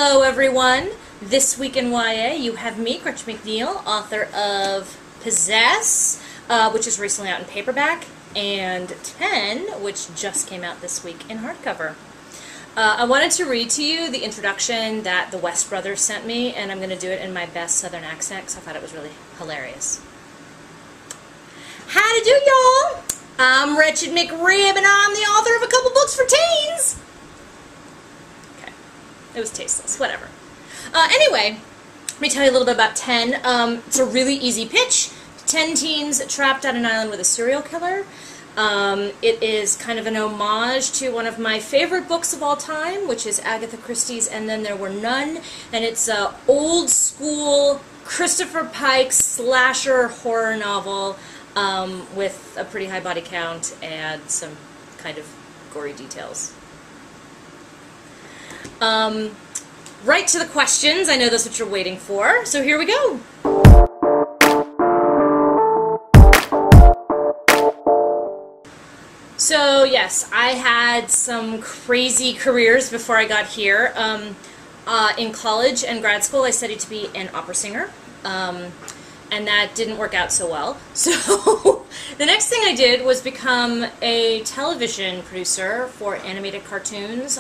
Hello everyone! This week in YA you have me, Gretchen McNeil, author of Possess, which is recently out in paperback, and 10, which just came out this week in hardcover. I wanted to read to you the introduction that the West brothers sent me, and I'm going to do it in my best southern accent because I thought it was really hilarious. Howdy do, y'all! I'm Gretchen McRib, and I'm the author of a couple books for teens! Okay. It was tasteless. Whatever. Anyway, let me tell you a little bit about 10. It's a really easy pitch. 10 teens trapped on an island with a serial killer. It is kind of an homage to one of my favorite books of all time, which is Agatha Christie's And Then There Were None, and it's an old-school Christopher Pike slasher horror novel with a pretty high body count and some kind of gory details. Right to the questions. I know that's what you're waiting for, so here we go. So yes, I had some crazy careers before I got here. In college and grad school, I studied to be an opera singer, and that didn't work out so well. So the next thing I did was become a television producer for animated cartoons.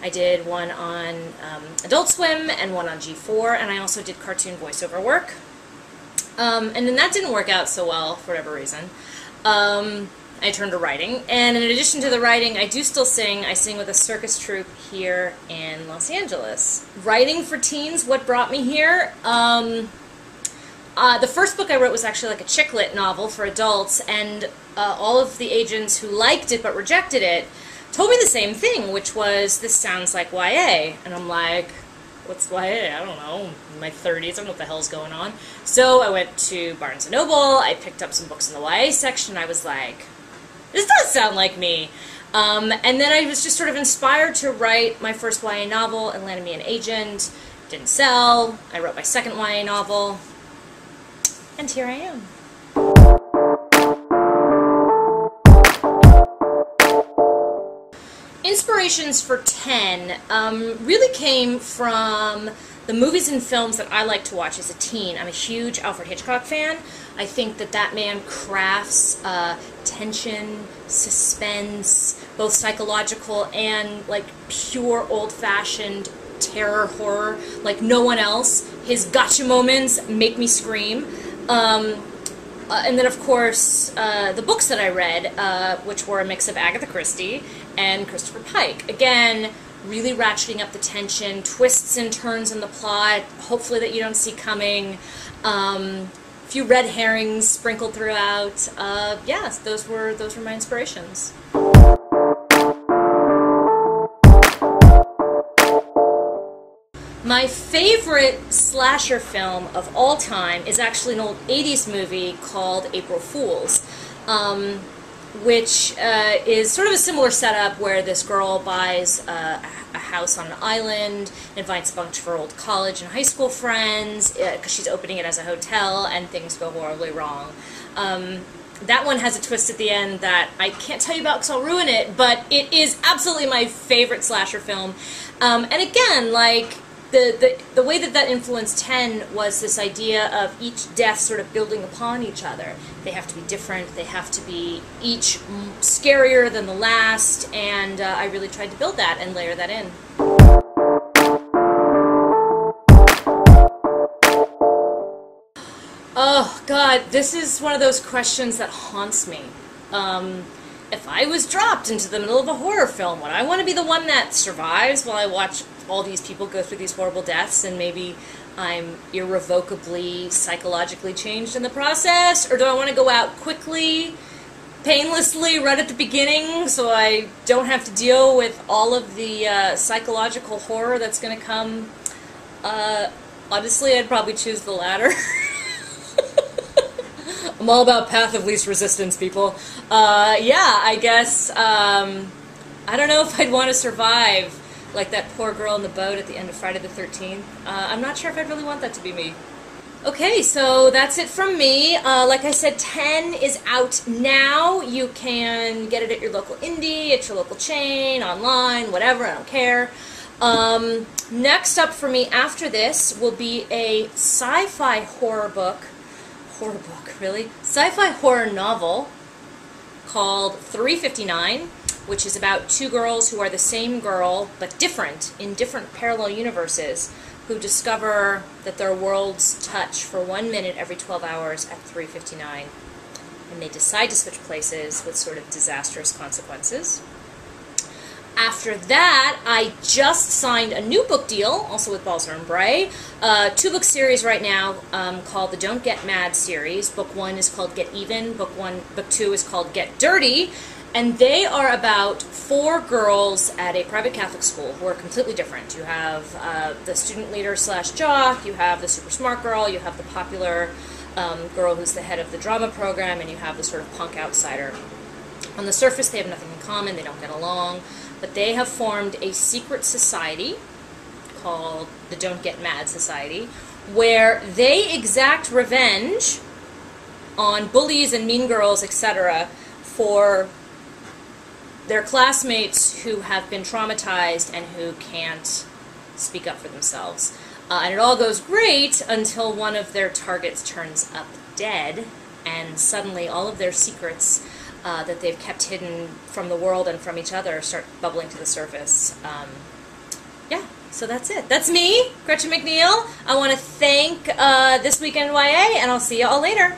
I did one on Adult Swim and one on G4, and I also did cartoon voiceover work. And then that didn't work out so well for whatever reason. I turned to writing, and in addition to the writing, I do still sing. I sing with a circus troupe here in Los Angeles. Writing for teens, what brought me here? The first book I wrote was actually like a chick lit novel for adults, and all of the agents who liked it but rejected it told me the same thing, which was, this sounds like YA. And I'm like, what's YA? I don't know. In my 30s, I don't know what the hell's going on. So I went to Barnes & Noble, I picked up some books in the YA section, I was like, this does sound like me. And then I was just sort of inspired to write my first YA novel. It landed me an agent. Didn't sell. I wrote my second YA novel. And here I am. Inspirations for 10 really came from the movies and films that I like to watch as a teen. I'm a huge Alfred Hitchcock fan. I think that that man crafts tension, suspense, both psychological and like pure old-fashioned terror horror like no one else. His gotcha moments make me scream. And then, of course, the books that I read, which were a mix of Agatha Christie and Christopher Pike. Again, really ratcheting up the tension, twists and turns in the plot, hopefully that you don't see coming, a few red herrings sprinkled throughout. Yes, those were my inspirations. My favorite slasher film of all time is actually an old 80s movie called April Fools, which is sort of a similar setup where this girl buys a house on an island, invites a bunch of her old college and high school friends, because she's opening it as a hotel, and things go horribly wrong. That one has a twist at the end that I can't tell you about because I'll ruin it, but it is absolutely my favorite slasher film. And again, like, the way that influenced 10 was this idea of each death sort of building upon each other. They have to be different, they have to be each scarier than the last, and I really tried to build that and layer that in. Oh God, this is one of those questions that haunts me. If I was dropped into the middle of a horror film, would I want to be the one that survives while I watch all these people go through these horrible deaths and maybe I'm irrevocably, psychologically changed in the process? Or do I want to go out quickly, painlessly, right at the beginning so I don't have to deal with all of the psychological horror that's going to come? Honestly, I'd probably choose the latter. I'm all about path of least resistance, people. Yeah, I guess, I don't know if I'd want to survive like that poor girl in the boat at the end of Friday the 13th. I'm not sure if I'd really want that to be me. Okay, so that's it from me. Like I said, 10 is out now. You can get it at your local indie, at your local chain, online, whatever, I don't care. Next up for me after this will be a sci-fi horror book. Horror book, really? Sci-fi horror novel called 359, which is about two girls who are the same girl but different in different parallel universes, who discover that their worlds touch for 1 minute every 12 hours at 3:59, and they decide to switch places with sort of disastrous consequences. After that, I just signed a new book deal, also with Balzer and Bray, two-book series right now called the Don't Get Mad series. Book 1 is called Get Even, Book 2 is called Get Dirty, and they are about 4 girls at a private Catholic school who are completely different. You have the student leader slash jock, you have the super smart girl, you have the popular girl who's the head of the drama program, and you have the sort of punk outsider. On the surface, they have nothing in common, they don't get along, but they have formed a secret society called the Don't Get Mad Society, where they exact revenge on bullies and mean girls, etc., for their classmates who have been traumatized and who can't speak up for themselves. And it all goes great until one of their targets turns up dead, and suddenly all of their secrets that they've kept hidden from the world and from each other start bubbling to the surface. Yeah, so that's it. That's me, Gretchen McNeil. I want to thank This Week in YA, and I'll see you all later.